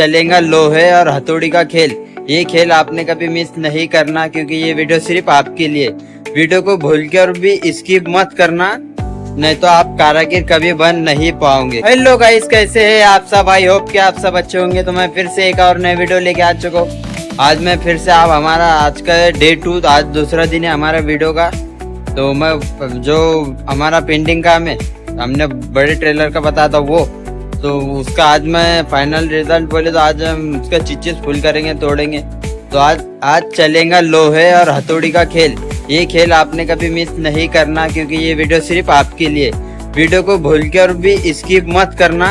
चलेगा लोहे और हथौड़ी का खेल। ये खेल आपने कभी मिस नहीं करना, क्योंकि ये वीडियो सिर्फ आपके लिए। वीडियो को भूल कर भी स्किप मत करना, नहीं तो आप कारागिर कभी बन नहीं पाओगे। हेलो गाइस, कैसे हैं आप सब? आई होप कि आप सब अच्छे होंगे। तो मैं फिर से एक और नए वीडियो लेके आ चुका हूँ। आज मैं फिर से आप हमारा आज का डे 2, आज दूसरा दिन है हमारा वीडियो का। तो मैं जो हमारा पेंटिंग काम है, हमने बड़े ट्रेलर का बताया था वो, तो उसका आज मैं फाइनल रिजल्ट बोले तो आज हम उसका चीज़ फुल करेंगे, तोड़ेंगे। तो आज चलेगा लोहे और हथौड़ी का खेल। ये खेल आपने कभी मिस नहीं करना, क्योंकि ये वीडियो सिर्फ आपके लिए। वीडियो को भूल कर भी स्किप मत करना,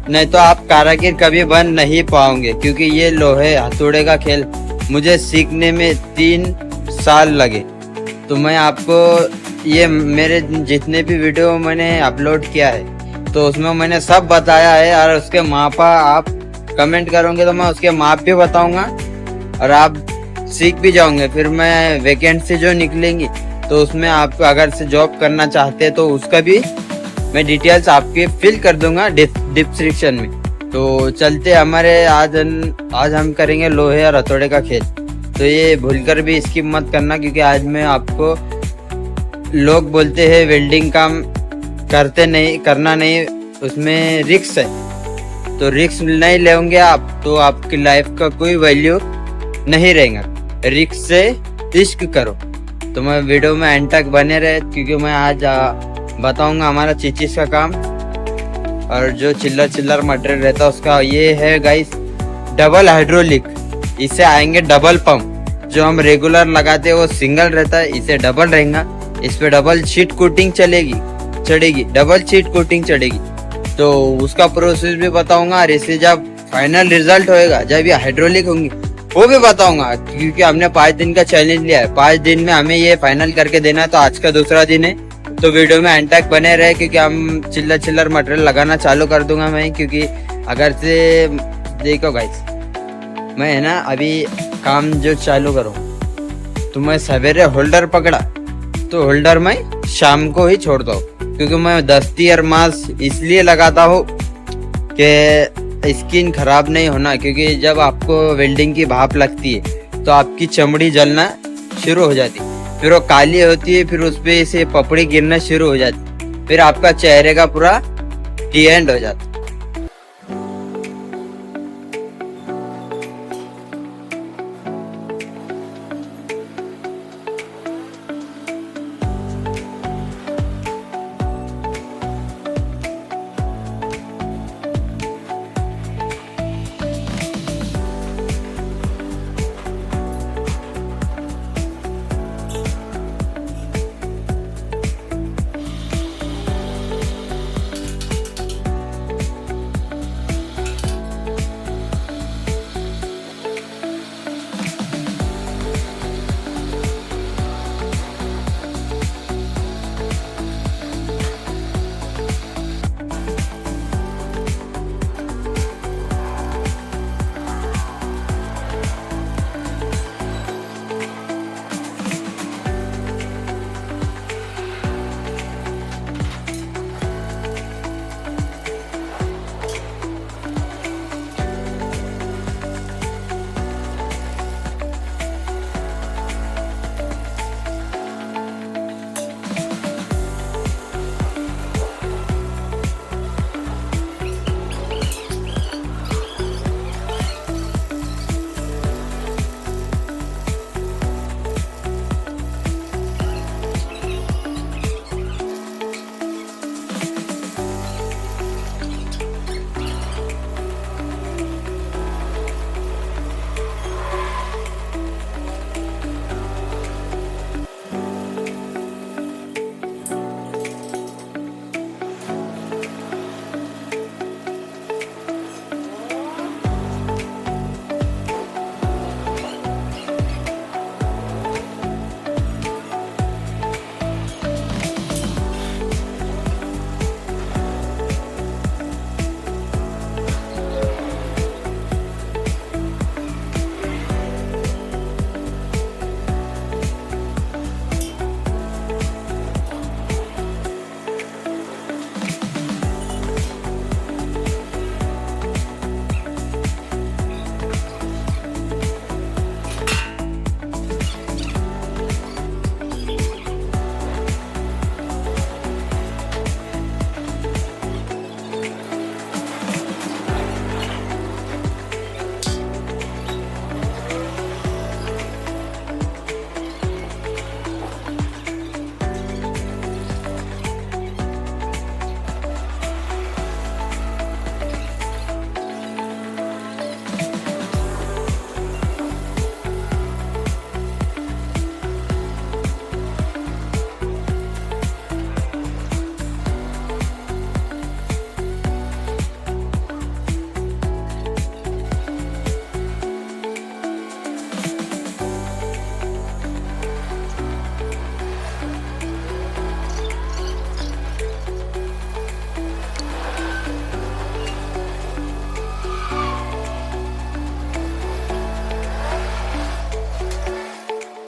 नहीं तो आप कारागिर कभी बन नहीं पाओगे। क्योंकि ये लोहे हथौड़े का खेल मुझे सीखने में 3 साल लगे। तो मैं आपको ये मेरे जितने भी वीडियो मैंने अपलोड किया है, तो उसमें मैंने सब बताया है। और उसके मापा आप कमेंट करोगे तो मैं उसके माप भी बताऊंगा और आप सीख भी जाओगे। फिर मैं वैकेंसी जो निकलेंगी तो उसमें आप अगर से जॉब करना चाहते हैं तो उसका भी मैं डिटेल्स आपके फिल कर दूंगा डिस्क्रिप्शन में। तो चलते हमारे आज हम करेंगे लोहे और हथौड़े का खेल। तो ये भूलकर भी स्किप मत करना, क्योंकि आज मैं आपको, लोग बोलते हैं वेल्डिंग काम करना नहीं, उसमें रिस्क है। तो रिस्क नहीं लेंगे आप तो आपकी लाइफ का कोई वैल्यू नहीं रहेगा। रिस्क से इश्क करो। तो मैं वीडियो में एंड तक बने रहे, क्योंकि मैं आज बताऊंगा हमारा चीज़ का काम। और जो चिल्लर मटेरियल रहता है उसका ये है गाइस, डबल हाइड्रोलिक। इससे आएंगे डबल पंप। जो हम रेगुलर लगाते हैं वो सिंगल रहता है, इसे डबल रहेगा। इस पे डबल शीट कोटिंग चढ़ेगी, डबल शीट कोटिंग चढ़ेगी। तो उसका प्रोसेस भी बताऊंगा, और इससे जब फाइनल रिजल्ट होएगा, जब ये हाइड्रोलिक होंगी, वो भी बताऊंगा। क्योंकि हमने 5 दिन का चैलेंज लिया है, 5 दिन में हमें ये फाइनल करके देना है। तो आज का दूसरा दिन है, तो वीडियो में एंड तक बने रहे, क्योंकि हम चिल्लर मटेरियल लगाना चालू कर दूंगा मैं। क्योंकि अगर से देखो गाइस, मैं है ना अभी काम जो चालू करूँ, तो मैं सवेरे होल्डर पकड़ा तो होल्डर मैं शाम को ही छोड़ता हूँ। क्योंकि मैं दस्ती और मास्क इसलिए लगाता हूँ कि स्किन खराब नहीं होना। क्योंकि जब आपको वेल्डिंग की भाप लगती है तो आपकी चमड़ी जलना शुरू हो जाती है, फिर वो काली होती है, फिर उस पे से पपड़ी गिरना शुरू हो जाती है, फिर आपका चेहरे का पूरा टी एंड हो जाता है।